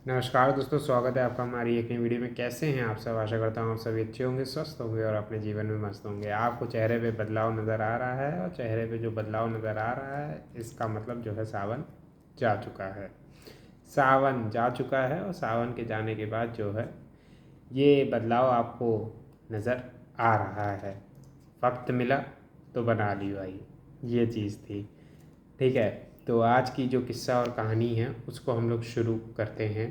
नमस्कार दोस्तों, स्वागत है आपका हमारी एक नई वीडियो में। कैसे हैं आप सब? आशा करता हूँ आप सभी अच्छे होंगे, स्वस्थ होंगे और अपने जीवन में मस्त होंगे। आपको चेहरे पे बदलाव नज़र आ रहा है और चेहरे पे जो बदलाव नज़र आ रहा है इसका मतलब जो है सावन जा चुका है। सावन जा चुका है और सावन के जाने के बाद जो है ये बदलाव आपको नज़र आ रहा है। वक्त मिला तो बना ली भाई, ये चीज़ थी। ठीक है, तो आज की जो किस्सा और कहानी है उसको हम लोग शुरू करते हैं।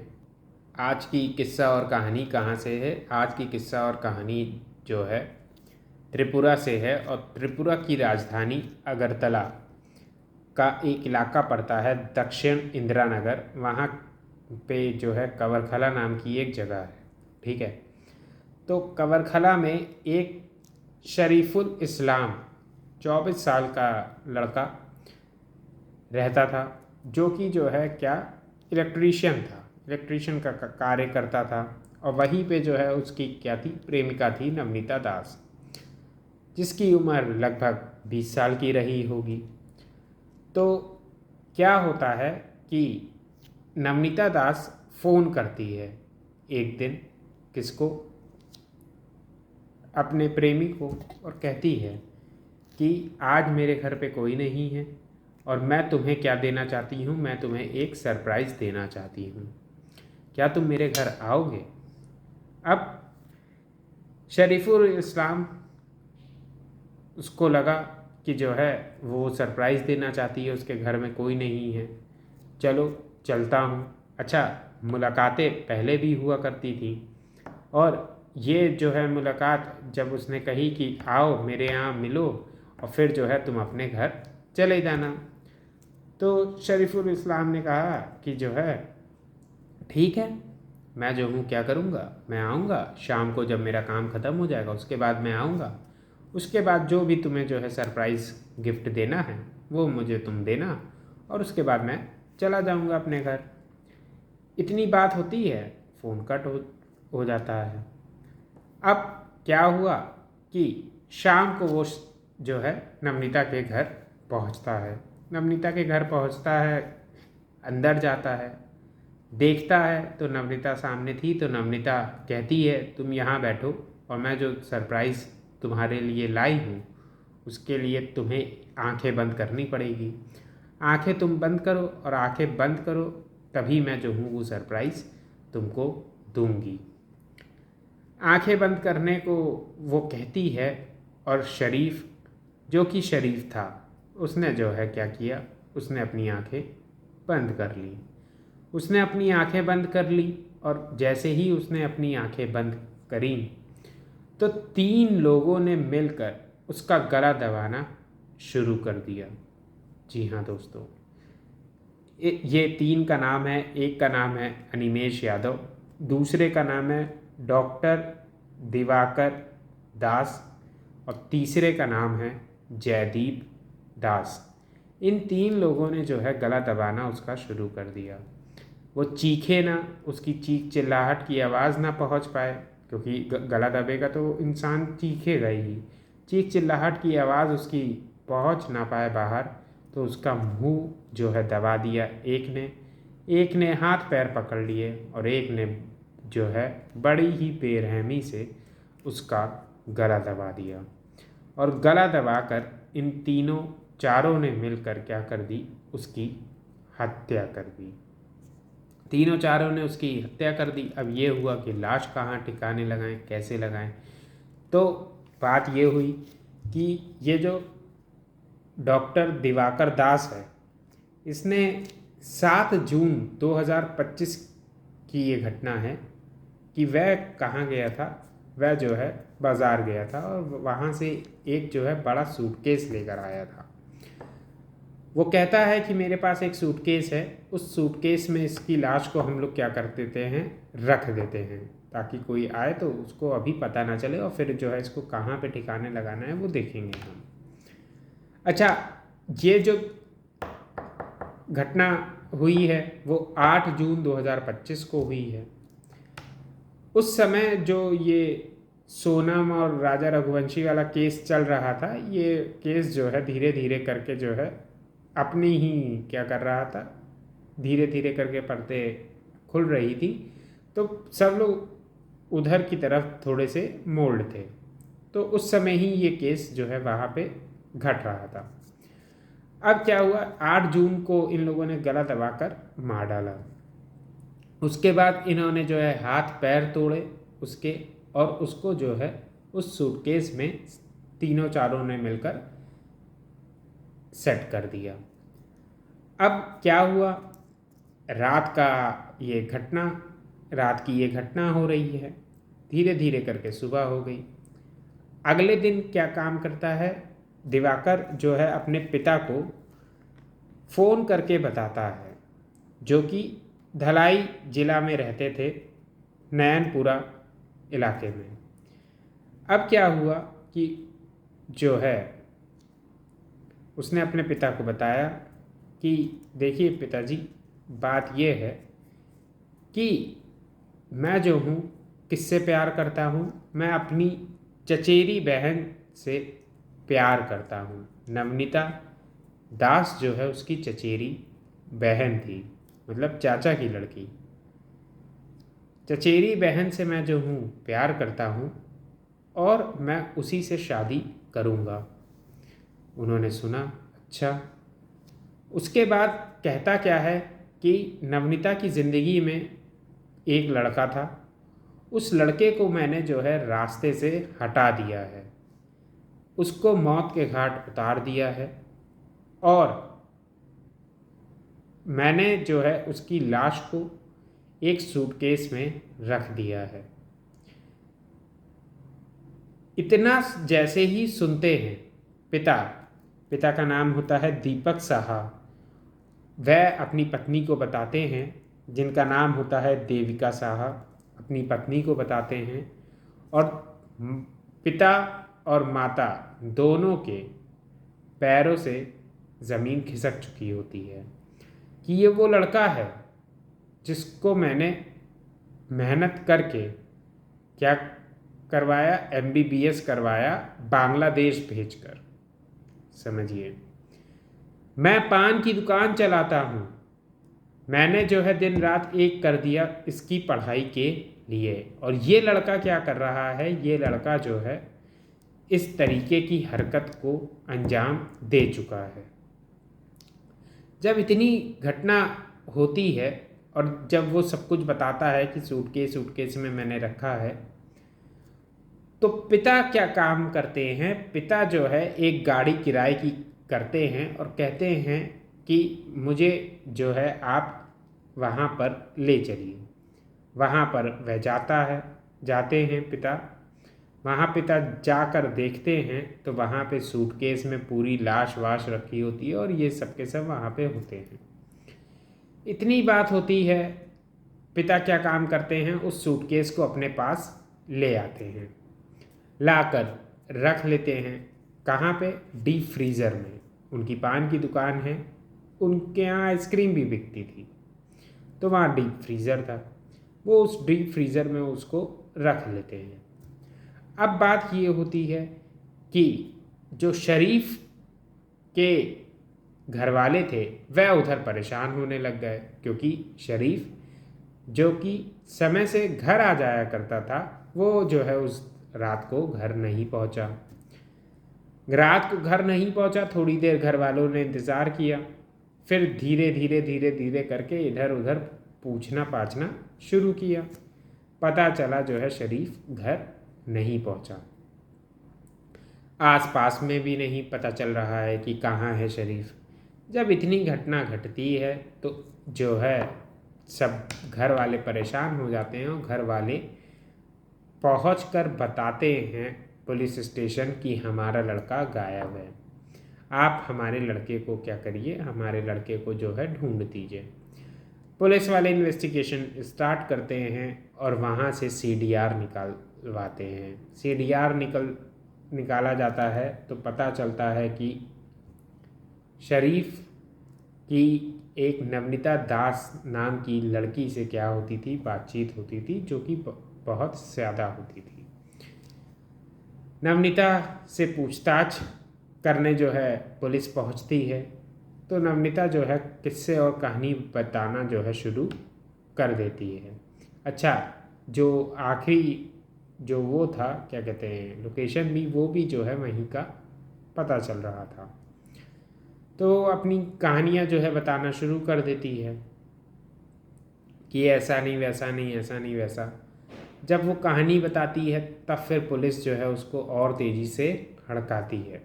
आज की किस्सा और कहानी कहाँ से है? आज की किस्सा और कहानी जो है त्रिपुरा से है और त्रिपुरा की राजधानी अगरतला का एक इलाका पड़ता है दक्षिण इंदिरा नगर। वहाँ पे जो है कवरखला नाम की एक जगह है। ठीक है, तो कवरखला में एक शरीफुल इस्लाम 24 साल का लड़का रहता था, जो कि जो है क्या इलेक्ट्रीशियन था, इलेक्ट्रीशियन का कार्य करता था। और वहीं पे जो है उसकी क्या थी, प्रेमिका थी नवनीता दास, जिसकी उम्र लगभग 20 साल की रही होगी। तो क्या होता है कि नवनीता दास फ़ोन करती है एक दिन, किसको? अपने प्रेमी को, और कहती है कि आज मेरे घर पे कोई नहीं है और मैं तुम्हें क्या देना चाहती हूँ, मैं तुम्हें एक सरप्राइज़ देना चाहती हूँ, क्या तुम मेरे घर आओगे? अब शरीफुल इस्लाम उसको लगा कि जो है वो सरप्राइज़ देना चाहती है, उसके घर में कोई नहीं है, चलो चलता हूँ। अच्छा, मुलाकातें पहले भी हुआ करती थी और ये जो है मुलाकात जब उसने कही कि आओ मेरे यहाँ मिलो और फिर जो है तुम अपने घर चले जाना, तो शरीफुल इस्लाम ने कहा कि जो है ठीक है, मैं जो हूँ क्या करूँगा, मैं आऊँगा शाम को जब मेरा काम ख़त्म हो जाएगा, उसके बाद मैं आऊँगा। उसके बाद जो भी तुम्हें जो है सरप्राइज़ गिफ्ट देना है वो मुझे तुम देना और उसके बाद मैं चला जाऊँगा अपने घर। इतनी बात होती है, फ़ोन कट हो जाता है। अब क्या हुआ कि शाम को वो जो है नवनीता के घर पहुंचता है। नवनीता के घर पहुंचता है, अंदर जाता है, देखता है तो नवनीता सामने थी। तो नवनीता कहती है तुम यहाँ बैठो और मैं जो सरप्राइज़ तुम्हारे लिए लाई हूँ उसके लिए तुम्हें आंखें बंद करनी पड़ेगी। आंखें तुम बंद करो और आंखें बंद करो तभी मैं जो हूँ वो सरप्राइज़ तुमको दूंगी। आंखें बंद करने को वो कहती है और शरीफ, जो कि शरीफ था, उसने जो है क्या किया, उसने अपनी आंखें बंद कर ली। उसने अपनी आंखें बंद कर ली और जैसे ही उसने अपनी आंखें बंद करी तो 3 लोगों ने मिलकर उसका गला दबाना शुरू कर दिया। जी हाँ दोस्तों, ये 3 का नाम है। एक का नाम है अनिमेश यादव, दूसरे का नाम है डॉक्टर दिवाकर दास और तीसरे का नाम है जयदीप दास। इन 3 लोगों ने जो है गला दबाना उसका शुरू कर दिया। वो चीखे ना, उसकी चीख चिल्लाहट की आवाज़ ना पहुंच पाए, क्योंकि गला दबेगा तो इंसान चीखेगा ही। चीख चिल्लाहट की आवाज़ उसकी पहुंच ना पाए बाहर, तो उसका मुंह जो है दबा दिया एक ने हाथ पैर पकड़ लिए और एक ने जो है बड़ी ही बेरहमी से उसका गला दबा दिया। और गला दबाकर इन चारों ने मिलकर क्या कर दी, उसकी हत्या कर दी। तीनों चारों ने उसकी हत्या कर दी। अब ये हुआ कि लाश कहाँ ठिकाने लगाएं, कैसे लगाएं? तो बात ये हुई कि ये जो डॉक्टर दिवाकर दास है, इसने 7 जून 2025 की ये घटना है कि वह कहाँ गया था, वह जो है बाज़ार गया था और वहाँ से एक जो है बड़ा सूटकेस लेकर आया था। वो कहता है कि मेरे पास एक सूटकेस है, उस सूटकेस में इसकी लाश को हम लोग क्या कर देते हैं, रख देते हैं, ताकि कोई आए तो उसको अभी पता ना चले और फिर जो है इसको कहाँ पे ठिकाने लगाना है वो देखेंगे हम। अच्छा, ये जो घटना हुई है वो 8 जून 2025 को हुई है। उस समय जो ये सोनम और राजा रघुवंशी वाला केस चल रहा था, ये केस जो है धीरे धीरे करके जो है अपनी ही क्या कर रहा था, धीरे धीरे करके पर्दे खुल रही थी, तो सब लोग उधर की तरफ थोड़े से मोल्ड थे। तो उस समय ही ये केस जो है वहाँ पे घट रहा था। अब क्या हुआ, 8 जून को इन लोगों ने गला दबाकर मार डाला। उसके बाद इन्होंने जो है हाथ पैर तोड़े उसके, और उसको जो है उस सूटकेस में तीनों चारों ने मिलकर सेट कर दिया। अब क्या हुआ, रात की ये घटना हो रही है, धीरे धीरे करके सुबह हो गई। अगले दिन क्या काम करता है, दिवाकर जो है अपने पिता को फ़ोन करके बताता है, जो कि धलाई जिला में रहते थे, नयनपुरा इलाके में। अब क्या हुआ कि जो है उसने अपने पिता को बताया कि देखिए पिताजी, बात ये है कि मैं जो हूँ किससे प्यार करता हूँ, मैं अपनी चचेरी बहन से प्यार करता हूँ। नवनीता दास जो है उसकी चचेरी बहन थी, मतलब चाचा की लड़की। चचेरी बहन से मैं जो हूँ प्यार करता हूँ और मैं उसी से शादी करूँगा। उन्होंने सुना, अच्छा। उसके बाद कहता क्या है कि नवनीता की ज़िंदगी में एक लड़का था, उस लड़के को मैंने जो है रास्ते से हटा दिया है, उसको मौत के घाट उतार दिया है, और मैंने जो है उसकी लाश को एक सूटकेस में रख दिया है। इतना जैसे ही सुनते हैं पिता का नाम होता है दीपक साहा, वह अपनी पत्नी को बताते हैं, जिनका नाम होता है देविका साहा, अपनी पत्नी को बताते हैं, और पिता और माता दोनों के पैरों से ज़मीन खिसक चुकी होती है कि ये वो लड़का है जिसको मैंने मेहनत करके क्या करवाया, MBBS करवाया बांग्लादेश भेजकर। समझिए, मैं पान की दुकान चलाता हूँ, मैंने जो है दिन रात एक कर दिया इसकी पढ़ाई के लिए, और ये लड़का क्या कर रहा है, ये लड़का जो है इस तरीके की हरकत को अंजाम दे चुका है। जब इतनी घटना होती है और जब वो सब कुछ बताता है कि सूटकेस में मैंने रखा है, तो पिता क्या काम करते हैं, पिता जो है एक गाड़ी किराए की करते हैं और कहते हैं कि मुझे जो है आप वहाँ पर ले चलिए। वहाँ पर वह जाते हैं पिता। वहाँ पिता जाकर देखते हैं तो वहाँ पे सूटकेस में पूरी लाश वाश रखी होती है, और ये सब के सब वहाँ पे होते हैं। इतनी बात होती है, पिता क्या काम करते हैं, उस सूटकेस को अपने पास ले आते हैं, लाकर रख लेते हैं। कहाँ पे, डीप फ्रीज़र में। उनकी पान की दुकान है, उनके यहाँ आइसक्रीम भी बिकती थी, तो वहाँ डीप फ्रीज़र था, वो उस डीप फ्रीज़र में उसको रख लेते हैं। अब बात ये होती है कि जो शरीफ के घर वाले थे वह उधर परेशान होने लग गए, क्योंकि शरीफ जो कि समय से घर आ जाया करता था, वो जो है उस रात को घर नहीं पहुंचा। थोड़ी देर घर वालों ने इंतज़ार किया, फिर धीरे करके इधर उधर पूछना पाछना शुरू किया। पता चला जो है शरीफ घर नहीं पहुंचा। आसपास में भी नहीं पता चल रहा है कि कहाँ है शरीफ। जब इतनी घटना घटती है तो जो है सब घर वाले परेशान हो जाते हैं, और घर वाले पहुंचकर बताते हैं पुलिस स्टेशन कि हमारा लड़का गायब है, आप हमारे लड़के को क्या करिए, हमारे लड़के को जो है ढूंढ दीजिए। पुलिस वाले इन्वेस्टिगेशन स्टार्ट करते हैं और वहाँ से CDR निकालवाते हैं। CDR निकाला जाता है तो पता चलता है कि शरीफ की एक नवनीता दास नाम की लड़की से क्या होती थी, बातचीत होती थी, जो कि बहुत ज़्यादा होती थी। नवनीता से पूछताछ करने जो है पुलिस पहुंचती है, तो नवनीता जो है किस्से और कहानी बताना जो है शुरू कर देती है। अच्छा, जो आखिरी जो वो था, क्या कहते हैं, लोकेशन भी, वो भी जो है वहीं का पता चल रहा था। तो अपनी कहानियाँ जो है बताना शुरू कर देती है कि ऐसा नहीं, वैसा नहीं, ऐसा नहीं, वैसा। जब वो कहानी बताती है तब फिर पुलिस जो है उसको और तेज़ी से हड़काती है।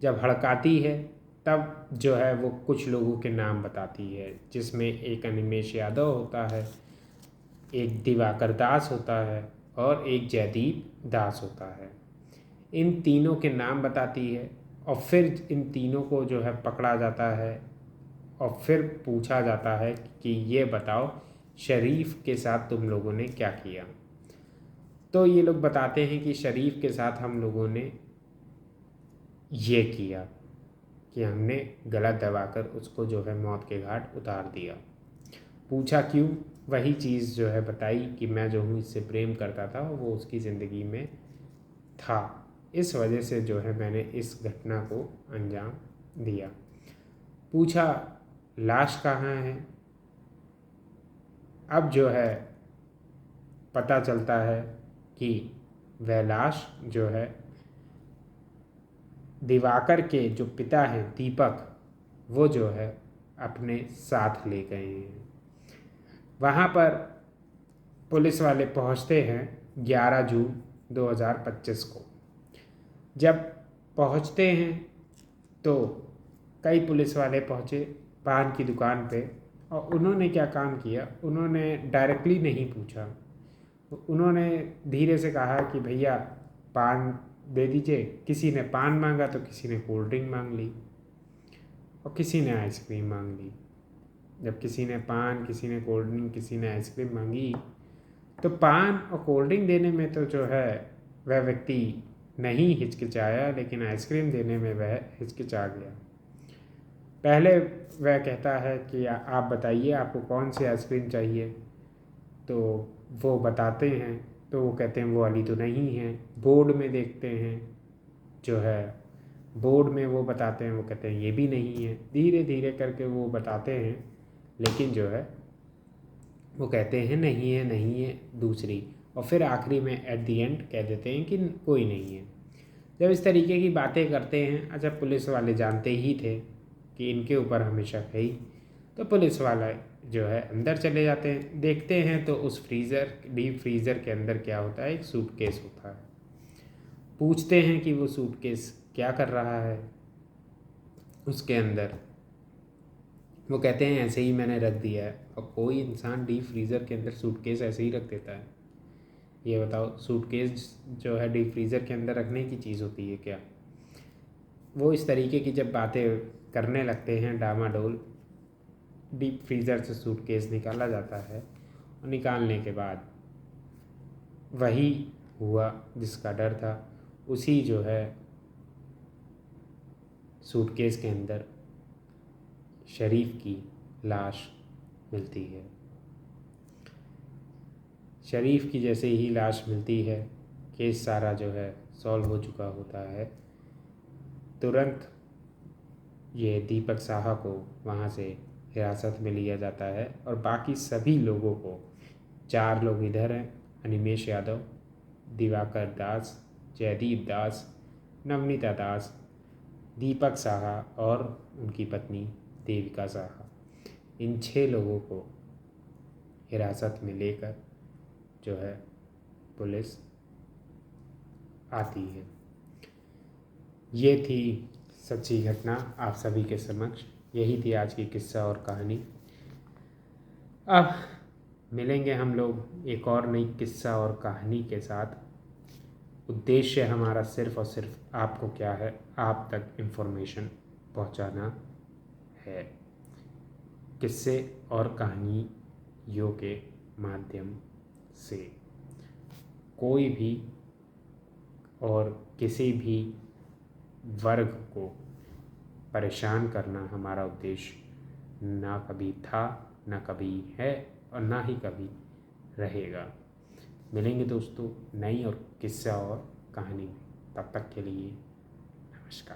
जब हड़काती है तब जो है वो कुछ लोगों के नाम बताती है, जिसमें एक अनिमेश यादव होता है, एक दिवाकर दास होता है और एक जयदीप दास होता है। इन तीनों के नाम बताती है और फिर इन तीनों को जो है पकड़ा जाता है और फिर पूछा जाता है कि ये बताओ शरीफ के साथ तुम लोगों ने क्या किया। तो ये लोग बताते हैं कि शरीफ के साथ हम लोगों ने ये किया कि हमने गलत दबाकर उसको जो है मौत के घाट उतार दिया। पूछा क्यों? वही चीज़ जो है बताई कि मैं जो हूँ इससे प्रेम करता था, वो उसकी ज़िंदगी में था, इस वजह से जो है मैंने इस घटना को अंजाम दिया। पूछा लाश कहाँ है? अब जो है पता चलता है कि वह लाश जो है दिवाकर के जो पिता हैं दीपक, वो जो है अपने साथ ले गए हैं। वहाँ पर पुलिस वाले पहुँचते हैं 11 जून 2025 को। जब पहुँचते हैं तो कई पुलिस वाले पहुँचे पान की दुकान पे, और उन्होंने क्या काम किया, उन्होंने डायरेक्टली नहीं पूछा। उन्होंने धीरे से कहा कि भैया पान दे दीजिए। किसी ने पान मांगा तो किसी ने कोल्ड ड्रिंक मांग ली और किसी ने आइसक्रीम मांग ली। जब किसी ने पान, किसी ने कोल्ड ड्रिंक, किसी ने आइसक्रीम मांगी, तो पान और कोल्ड ड्रिंक देने में तो जो है वह व्यक्ति नहीं हिचकिचाया, लेकिन आइसक्रीम देने में वह हिचकिचा गया। पहले वह कहता है कि आप बताइए आपको कौन सी आइसक्रीम चाहिए। तो वो बताते हैं, तो वो कहते हैं वो वाली तो नहीं है। बोर्ड में देखते हैं, जो है बोर्ड में वो बताते हैं, वो कहते हैं ये भी नहीं है। धीरे धीरे करके वो बताते हैं, लेकिन जो है वो कहते हैं नहीं है, नहीं है, दूसरी। और फिर आखिरी में एट दी एंड कह देते हैं कि कोई नहीं है। जब इस तरीके की बातें करते हैं, अच्छा पुलिस वाले जानते ही थे कि इनके ऊपर हमेशा है ही, तो पुलिस वाला जो है अंदर चले जाते हैं। देखते हैं तो उस डीप फ्रीज़र के अंदर क्या होता है, एक सूटकेस होता है। पूछते हैं कि वो सूटकेस क्या कर रहा है उसके अंदर। वो कहते हैं ऐसे ही मैंने रख दिया है। और कोई इंसान डीप फ्रीज़र के अंदर सूटकेस ऐसे ही रख देता है? ये बताओ, सूटकेस जो है डीप फ्रीज़र के अंदर रखने की चीज़ होती है क्या? वो इस तरीके की जब बातें करने लगते हैं डामाडोल, डीप फ्रीज़र से सूटकेस निकाला जाता है और निकालने के बाद वही हुआ जिसका डर था। उसी जो है सूटकेस के अंदर शरीफ की लाश मिलती है। शरीफ की जैसे ही लाश मिलती है, केस सारा जो है सॉल्व हो चुका होता है। तुरंत ये दीपक साहा को वहाँ से हिरासत में लिया जाता है और बाकी सभी लोगों को, 4 लोग इधर हैं, अनिमेश यादव, दिवाकर दास, जयदीप दास, नवनीता दास, दीपक साहा और उनकी पत्नी देविका साहा, इन 6 लोगों को हिरासत में लेकर जो है पुलिस आती है। ये थी सच्ची घटना आप सभी के समक्ष। यही थी आज की किस्सा और कहानी। अब मिलेंगे हम लोग एक और नई किस्सा और कहानी के साथ। उद्देश्य हमारा सिर्फ़ और सिर्फ आपको क्या है, आप तक इन्फॉर्मेशन पहुंचाना है, किस्से और कहानियों के माध्यम से। कोई भी और किसी भी वर्ग को परेशान करना हमारा उद्देश्य ना कभी था, ना कभी है और ना ही कभी रहेगा। मिलेंगे दोस्तों नई और किस्सा और कहानी में। तब तक के लिए नमस्कार।